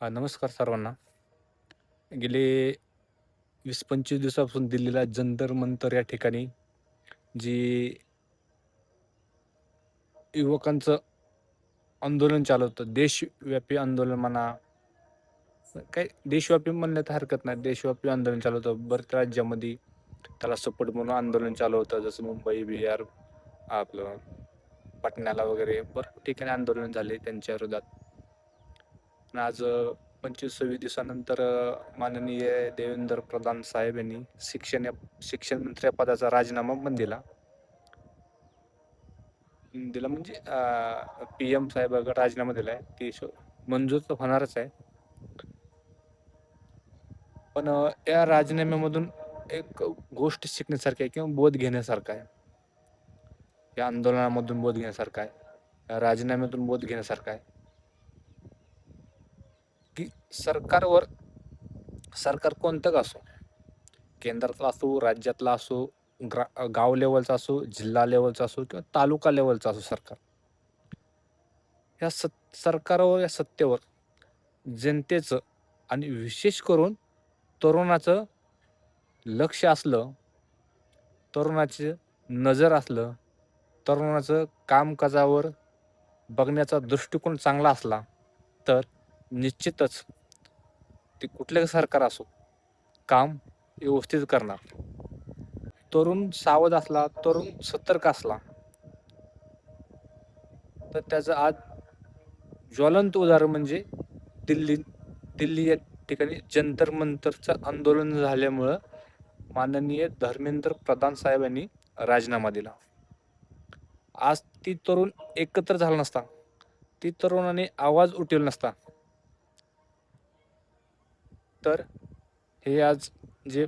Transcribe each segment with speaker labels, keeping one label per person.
Speaker 1: नमस्कार सर्वांना. गेले 20-25 दिवसापासून दिल्लीला जंतर मंतर या ठिकाणी जी युवकांचं आंदोलन चालू होतं. देशव्यापी आंदोलन म्हणा, काही देशव्यापी म्हणलं तर हरकत नाही. देशव्यापी आंदोलन चालू होतं. बऱ्याच राज्यामध्ये त्याला सपोर्ट म्हणून आंदोलन चालू होतं. जसं मुंबई, बिहार, आपलं पाटण्याला वगैरे भरपूर ठिकाणी आंदोलन झाले त्यांच्या विरोधात. पण आज 25-26 दिवसानंतर माननीय देवेंद्र प्रधान साहेब यांनी शिक्षण मंत्री या पदाचा राजीनामा पण दिला. दिला म्हणजे पी-एम साहेबांकडे राजीनामा दिलाय. की मंजूर तर होणारच आहे. पण या राजीनाम्यामधून एक गोष्ट शिकण्यासारखी आहे किंवा बोध घेण्यासारखा आहे. या आंदोलनामधून बोध घेण्यासारखा आहे. या राजीनाम्यातून बोध घेण्यासारखा आहे. की सरकार कोणतं का असो, केंद्रातला असो, राज्यातला असो, गाव लेवलचा असो, जिल्हा लेवलचा असो किंवा तालुका लेवलचा असो सरकार. या सरकारवर या सत्तेवर जनतेचं आणि विशेष करून तरुणाचं लक्ष असलं, तरुणाची नजर असलं, तरुणाचं कामकाजावर बघण्याचा दृष्टिकोन चांगला असला, तर निश्चितच ते कुठलंही सरकार असो, काम व्यवस्थित करणार. तरुण सावध असला, तरुण सतर्क असला, तर त्याचं आज ज्वलंत उदाहरण म्हणजे दिल्ली दिल्ली या ठिकाणी जंतर मंतरचं आंदोलन झाल्यामुळं माननीय धर्मेंद्र प्रधान साहेबांनी राजीनामा दिला. आज ती तरुण एकत्र झाला नसता, ती तरुणाने आवाज उठवला नसता, तर हे आज जे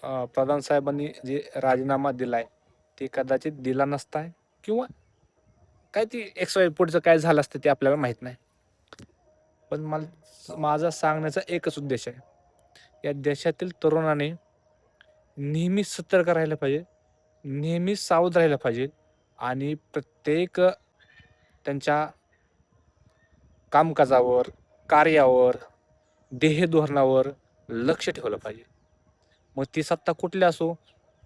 Speaker 1: प्रधान साहेबांनी जे राजीनामा दिलाय ते कदाचित दिला नसता किंवा काय ती XY पुढचं काय झालं असतं ते आपल्याला माहित नाही. पण माझा सांगण्याचा एकच उद्देश आहे. या देशातील तरुणाने नेहमी सतर्क राहिलं पाहिजे, नेहमी सावध राहिलं पाहिजे आणि प्रत्येक त्यांच्या कामकाजावर, कार्यावर, ध्येयधोरणावर लक्ष ठेवलं पाहिजे. मग ती सत्ता कुठली असो,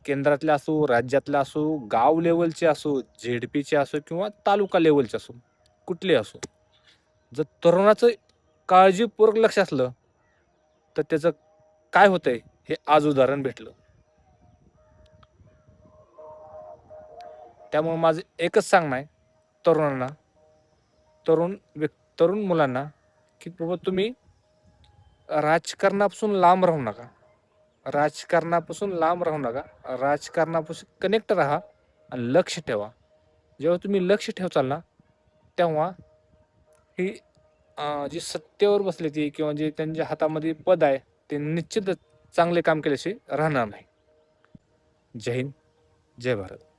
Speaker 1: केंद्रातल्या असो, राज्यातल्या असो, गाव लेव्हलचे असो, झेडपीचे असो किंवा तालुका लेव्हलचे असो, कुठले असो. जर तरुणाचं काळजीपूर्वक लक्ष असलं, तर त्याचं काय होतंय हे आज उदाहरण भेटलं. त्यामुळे माझं एकच सांगणं आहे तरुणांना, तरुण मुलांना, की बाबा तुम्ही राजकारणापासून लांब राहू नका. राजकारणापासून लांब राहू नका. राजकारणापासून कनेक्ट राहा आणि लक्ष ठेवा. जेव्हा तुम्ही लक्ष ठेवचाल ना, तेव्हा ही जी सत्तेवर बसली ती किंवा जे त्यांच्या हातामध्ये पद आहे, ते निश्चितच चांगले काम केल्याशिवाय राहणार नाही. जय हिंद, जय भारत.